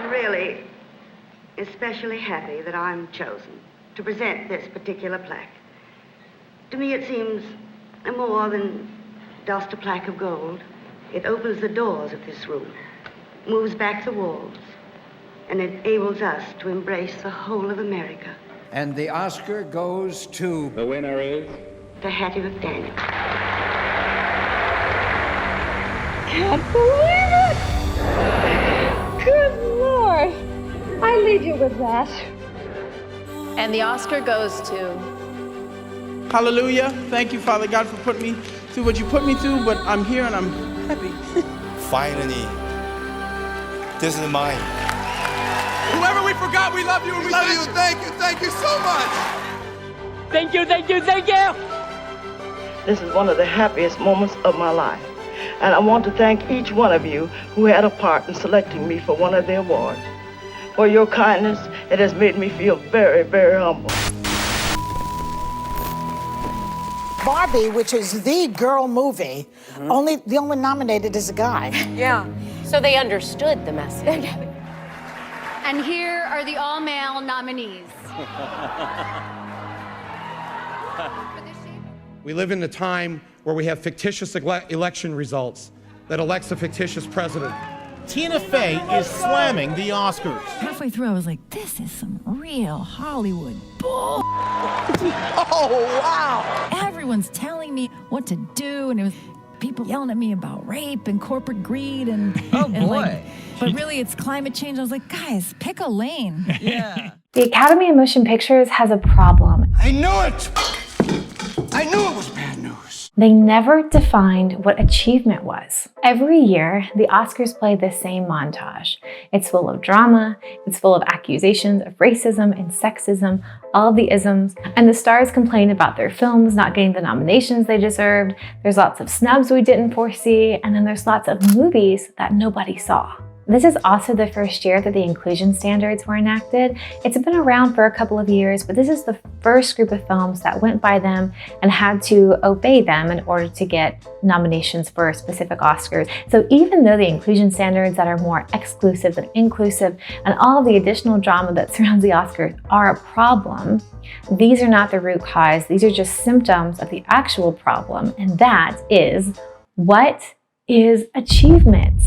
I'm really especially happy that I'm chosen to present this particular plaque. To me, it seems more than just a plaque of gold. It opens the doors of this room, moves back the walls, and enables us to embrace the whole of America. And the Oscar goes to... The winner is... To Hattie McDaniel. Can't believe it! Good Lord! I leave you with that. And the Oscar goes to... Hallelujah. Thank you, Father God, for putting me through what you put me through, but I'm here and I'm happy. Finally, this is mine. Whoever we forgot, we love you and we love you. Thank you so much. Thank you. This is one of the happiest moments of my life. And I want to thank each one of you who had a part in selecting me for one of the awards. For your kindness, it has made me feel very, very humble. Barbie, which is the girl movie, the only one nominated is a guy. Yeah. So they understood the message. And here are the all-male nominees. We live in a time where we have fictitious election results that elects a fictitious president. Tina Fey is slamming the Oscars. Halfway through, I was like, this is some real Hollywood bull. Oh, wow. Everyone's telling me what to do, and it was people yelling at me about rape and corporate greed and... Oh, boy. Like, but really, it's climate change. I was like, guys, pick a lane. Yeah. The Academy of Motion Pictures has a problem. I knew it! I knew it was bad news. They never defined what achievement was. Every year, the Oscars play the same montage. It's full of drama, it's full of accusations of racism and sexism, all of the isms, and the stars complain about their films not getting the nominations they deserved. There's lots of snubs we didn't foresee, and then there's lots of movies that nobody saw. This is also the first year that the inclusion standards were enacted. It's been around for a couple of years, but this is the first group of films that went by them and had to obey them in order to get nominations for specific Oscars. So even though the inclusion standards that are more exclusive than inclusive and all of the additional drama that surrounds the Oscars are a problem, these are not the root cause. These are just symptoms of the actual problem, and that is, what is achievement?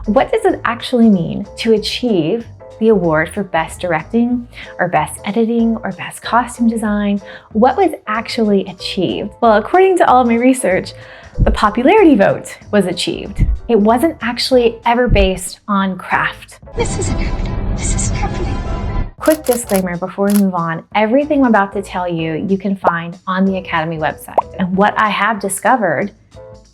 What does it actually mean to achieve the award for Best Directing, or Best Editing, or Best Costume Design? What was actually achieved? Well, according to all of my research, the popularity vote was achieved. It wasn't actually ever based on craft. This isn't happening. This isn't happening. Quick disclaimer before we move on, everything I'm about to tell you, you can find on the Academy website. And what I have discovered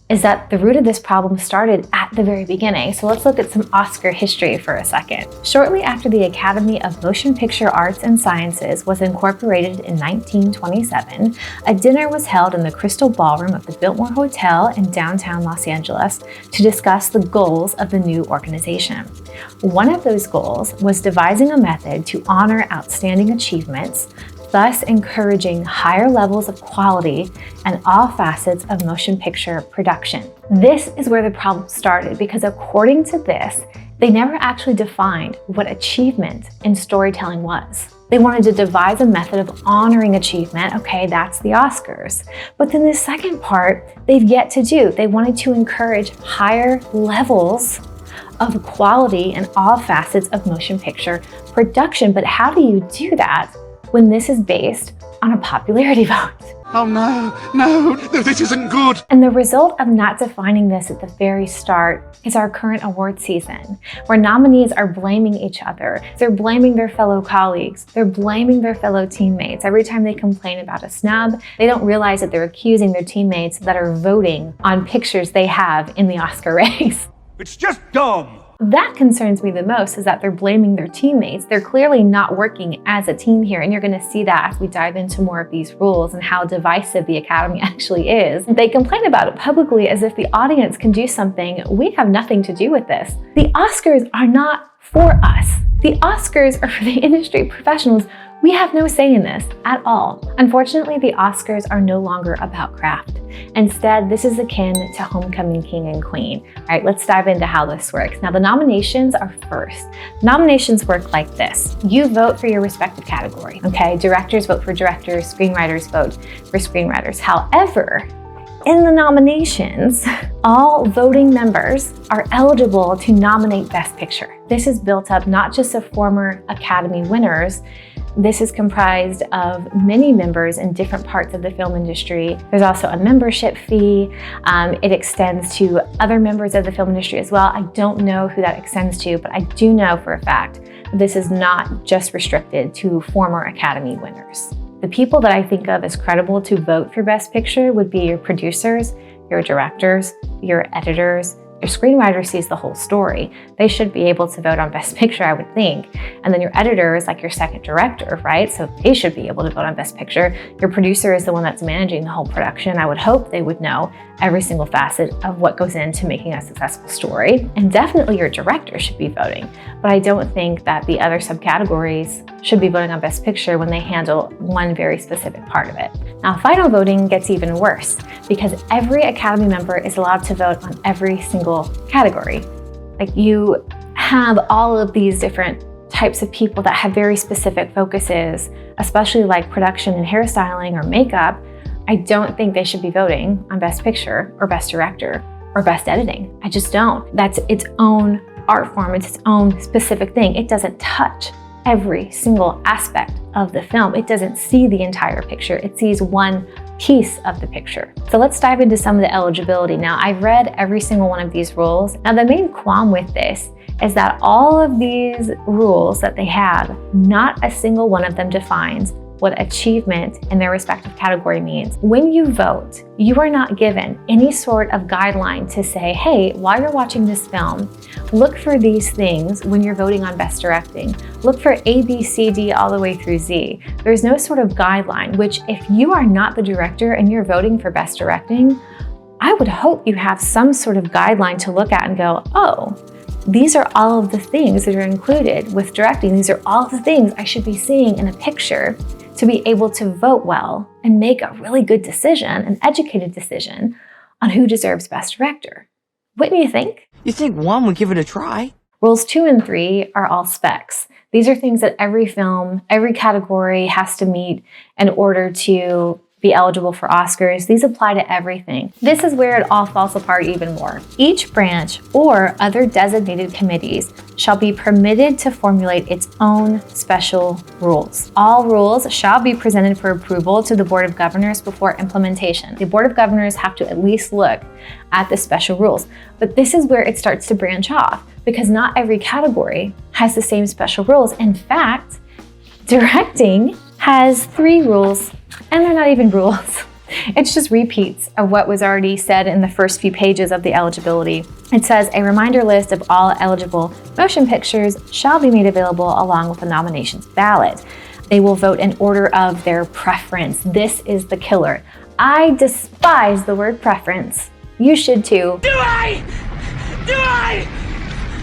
is that the root of this problem started at the very beginning. So let's look at some Oscar history for a second. Shortly after the Academy of Motion Picture Arts and Sciences was incorporated in 1927, a dinner was held in the Crystal Ballroom of the Biltmore Hotel in downtown Los Angeles to discuss the goals of the new organization. One of those goals was devising a method to honor outstanding achievements, thus encouraging higher levels of quality and all facets of motion picture production. This is where the problem started, because according to this, they never actually defined what achievement in storytelling was. They wanted to devise a method of honoring achievement. Okay, that's the Oscars. But then the second part, they've yet to do. They wanted to encourage higher levels of quality in all facets of motion picture production. But how do you do that when this is based on a popularity vote? Oh no, this isn't good. And the result of not defining this at the very start is our current award season, where nominees are blaming each other. They're blaming their fellow colleagues. They're blaming their fellow teammates. Every time they complain about a snub, they don't realize that they're accusing their teammates that are voting on pictures they have in the Oscar race. It's just dumb. That concerns me the most, is that they're blaming their teammates. They're clearly not working as a team here, and you're going to see that as we dive into more of these rules and how divisive the Academy actually is. They complain about it publicly as if the audience can do something. We have nothing to do with this. The Oscars are not for us. The Oscars are for the industry professionals We have no say in this at all. Unfortunately, the Oscars are no longer about craft. Instead, this is akin to Homecoming King and Queen. All right, let's dive into how this works. Now, the nominations are first. Nominations work like this. You vote for your respective category, okay? Directors vote for directors, screenwriters vote for screenwriters. However, in the nominations, all voting members are eligible to nominate Best Picture. This is built up not just of former Academy winners. This is comprised of many members in different parts of the film industry. There's also a membership fee. It extends to other members of the film industry as well. I don't know who that extends to, but I do know for a fact this is not just restricted to former Academy winners. The people that I think of as credible to vote for Best Picture would be your producers, your directors, your editors. Your screenwriter sees the whole story. They should be able to vote on Best Picture, I would think. And then your editor is like your second director, right? So they should be able to vote on Best Picture. Your producer is the one that's managing the whole production. I would hope they would know every single facet of what goes into making a successful story. And definitely your director should be voting. But I don't think that the other subcategories should be voting on Best Picture when they handle one very specific part of it. Now, final voting gets even worse because every Academy member is allowed to vote on every single category. Like, you have all of these different types of people that have very specific focuses, especially like production and hairstyling or makeup. I don't think they should be voting on Best Picture or Best Director or Best Editing. I just don't. That's its own art form. It's its own specific thing. It doesn't touch every single aspect of the film. It doesn't see the entire picture. It sees one piece of the picture. So let's dive into some of the eligibility. Now, I've read every single one of these rules. Now, the main qualm with this is that all of these rules that they have, not a single one of them defines what achievement in their respective category means. When you vote, you are not given any sort of guideline to say, hey, while you're watching this film, look for these things when you're voting on Best Directing. Look for A, B, C, D, all the way through Z. There's no sort of guideline, which if you are not the director and you're voting for Best Directing, I would hope you have some sort of guideline to look at and go, oh, these are all of the things that are included with directing. These are all of the things I should be seeing in a picture to be able to vote well and make a really good decision, an educated decision on who deserves Best Director. Wouldn't you think? You think one would give it a try? Rules 2 and 3 are all specs. These are things that every film, every category has to meet in order to be eligible for Oscars. These apply to everything. This is where it all falls apart even more. Each branch or other designated committees shall be permitted to formulate its own special rules. All rules shall be presented for approval to the Board of Governors before implementation. The Board of Governors have to at least look at the special rules. But this is where it starts to branch off because not every category has the same special rules. In fact, directing has 3 rules, and they're not even rules. It's just repeats of what was already said in the first few pages of the eligibility. It says a reminder list of all eligible motion pictures shall be made available along with the nominations ballot. They will vote in order of their preference. This is the killer. I despise the word preference. You should too. Do I?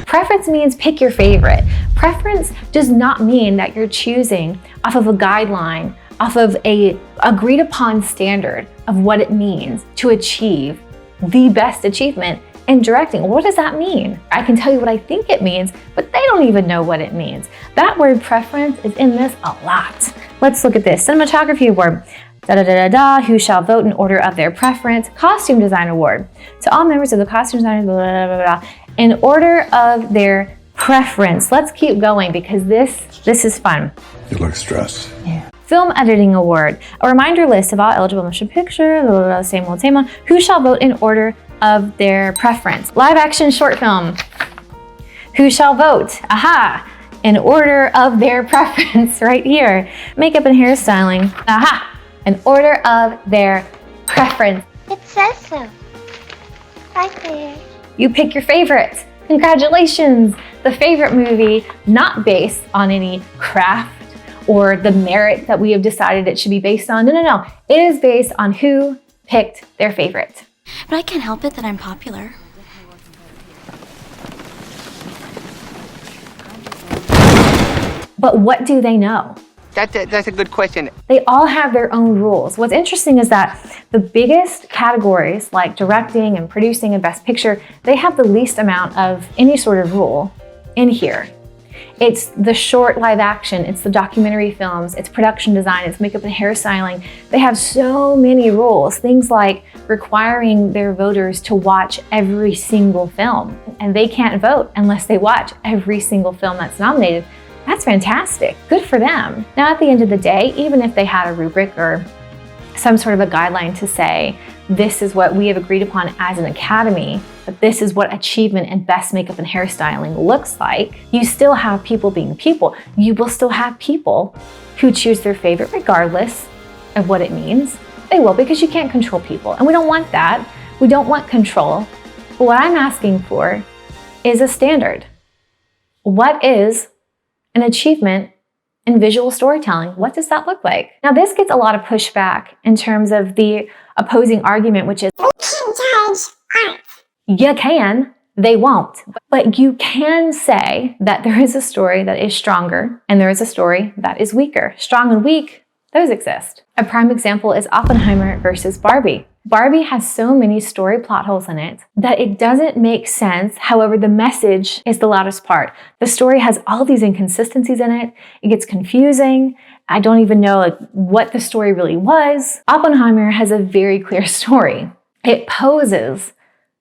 Preference means pick your favorite. Preference does not mean that you're choosing off of a guideline, off of a agreed upon standard of what it means to achieve the best achievement in directing. What does that mean? I can tell you what I think it means, but they don't even know what it means. That word preference is in this a lot. Let's look at this. Cinematography award. Who shall vote in order of their preference. Costume design award. To all members of the costume design, blah, blah, blah, blah, in order of their preference. Let's keep going because this is fun. You look stressed. Yeah. Film editing award. A reminder list of all eligible motion picture, blah, blah, blah, same old, who shall vote in order of their preference. Live action short film. Who shall vote? Aha! In order of their preference right here. Makeup and hairstyling. Aha! In order of their preference. It says so. Right there. You pick your favorite. Congratulations! The favorite movie, not based on any craft or the merit that we have decided it should be based on. No. It is based on who picked their favorite. But I can't help it that I'm popular. But what do they know? That's a good question. They all have their own rules. What's interesting is that the biggest categories, like directing and producing and best picture, they have the least amount of any sort of rule in here. It's the short live action, it's the documentary films, it's production design, it's makeup and hairstyling. They have so many rules, things like requiring their voters to watch every single film, and they can't vote unless they watch every single film that's nominated. That's fantastic, good for them. Now at the end of the day, even if they had a rubric or some sort of a guideline to say, this is what we have agreed upon as an academy, but this is what achievement in best makeup and hairstyling looks like, you still have people being people. You will still have people who choose their favorite regardless of what it means. They will, because you can't control people. And we don't want that. We don't want control. But what I'm asking for is a standard. What is an achievement in visual storytelling? What does that look like? Now, this gets a lot of pushback in terms of the opposing argument, which is, we can't judge art. You can, they won't. But you can say that there is a story that is stronger and there is a story that is weaker. Strong and weak, those exist. A prime example is Oppenheimer versus Barbie. Barbie has so many story plot holes in it that it doesn't make sense. However, the message is the loudest part. The story has all these inconsistencies in it. It gets confusing. I don't even know what the story really was. Oppenheimer has a very clear story. It poses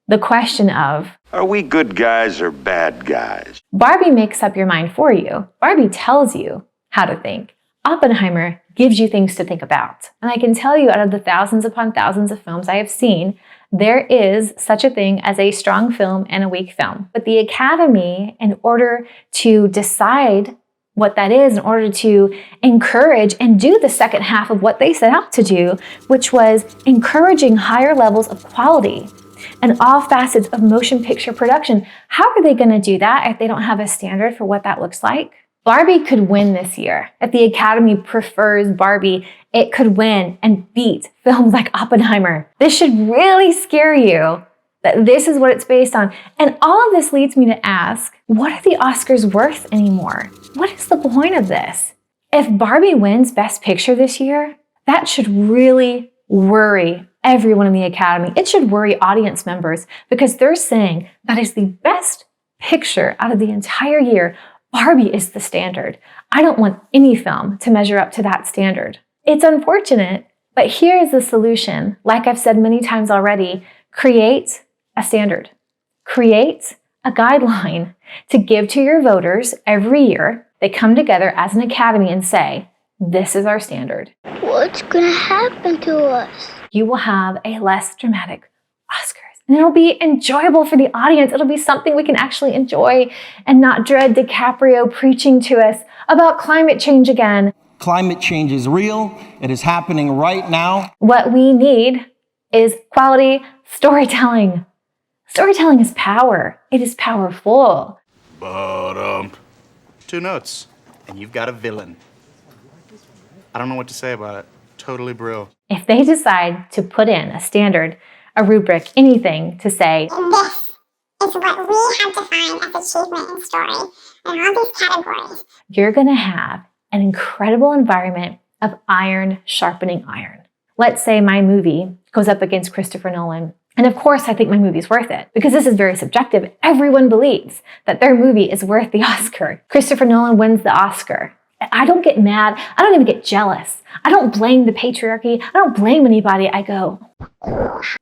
the question of, are we good guys or bad guys? Barbie makes up your mind for you. Barbie tells you how to think. Oppenheimer gives you things to think about. And I can tell you, out of the thousands upon thousands of films I have seen, there is such a thing as a strong film and a weak film. But the Academy, in order to decide what that is, in order to encourage and do the second half of what they set out to do, which was encouraging higher levels of quality and all facets of motion picture production. How are they going to do that if they don't have a standard for what that looks like? Barbie could win this year. If the Academy prefers Barbie, it could win and beat films like Oppenheimer. This should really scare you that this is what it's based on. And all of this leads me to ask, what are the Oscars worth anymore? What is the point of this? If Barbie wins Best Picture this year, that should really worry everyone in the Academy. It should worry audience members, because they're saying that is the best picture out of the entire year. Barbie is the standard. I don't want any film to measure up to that standard. It's unfortunate, but here is the solution. Like I've said many times already, create a standard. Create a guideline to give to your voters every year. They come together as an academy and say, this is our standard. What's gonna happen to us? You will have a less dramatic Oscars. And it'll be enjoyable for the audience. It'll be something we can actually enjoy and not dread DiCaprio preaching to us about climate change again. Climate change is real. It is happening right now. What we need is quality storytelling. Storytelling is power. It is powerful. But, 2 notes, and you've got a villain. I don't know what to say about it. Totally brill. If they decide to put in a standard, a rubric, anything to say, and this is what we have defined as achievement in story, and all these categories, you're going to have an incredible environment of iron sharpening iron. Let's say my movie goes up against Christopher Nolan. And of course, I think my movie's worth it, because this is very subjective. Everyone believes that their movie is worth the Oscar. Christopher Nolan wins the Oscar. I don't get mad. I don't even get jealous. I don't blame the patriarchy. I don't blame anybody. I go,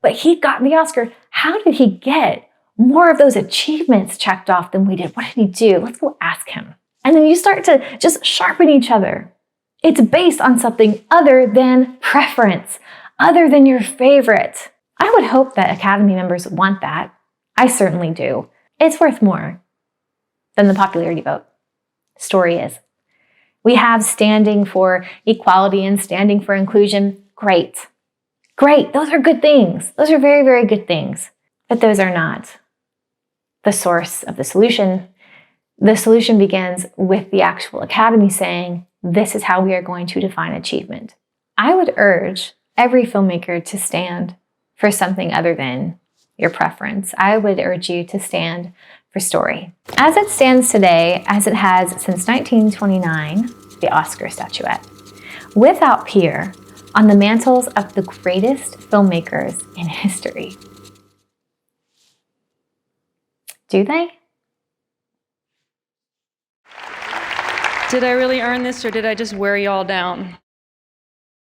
but he got the Oscar. How did he get more of those achievements checked off than we did? What did he do? Let's go ask him. And then you start to just sharpen each other. It's based on something other than preference, other than your favorite. I would hope that Academy members want that. I certainly do. It's worth more than the popularity vote. Story is. We have standing for equality and standing for inclusion. Great. Great. Those are good things. Those are very, very good things. But those are not the source of the solution. The solution begins with the actual Academy saying, this is how we are going to define achievement. I would urge every filmmaker to stand for something other than your preference. I would urge you to stand for story. As it stands today, as it has since 1929, the Oscar statuette, without peer, on the mantles of the greatest filmmakers in history. Do they? Did I really earn this, or did I just wear you all down?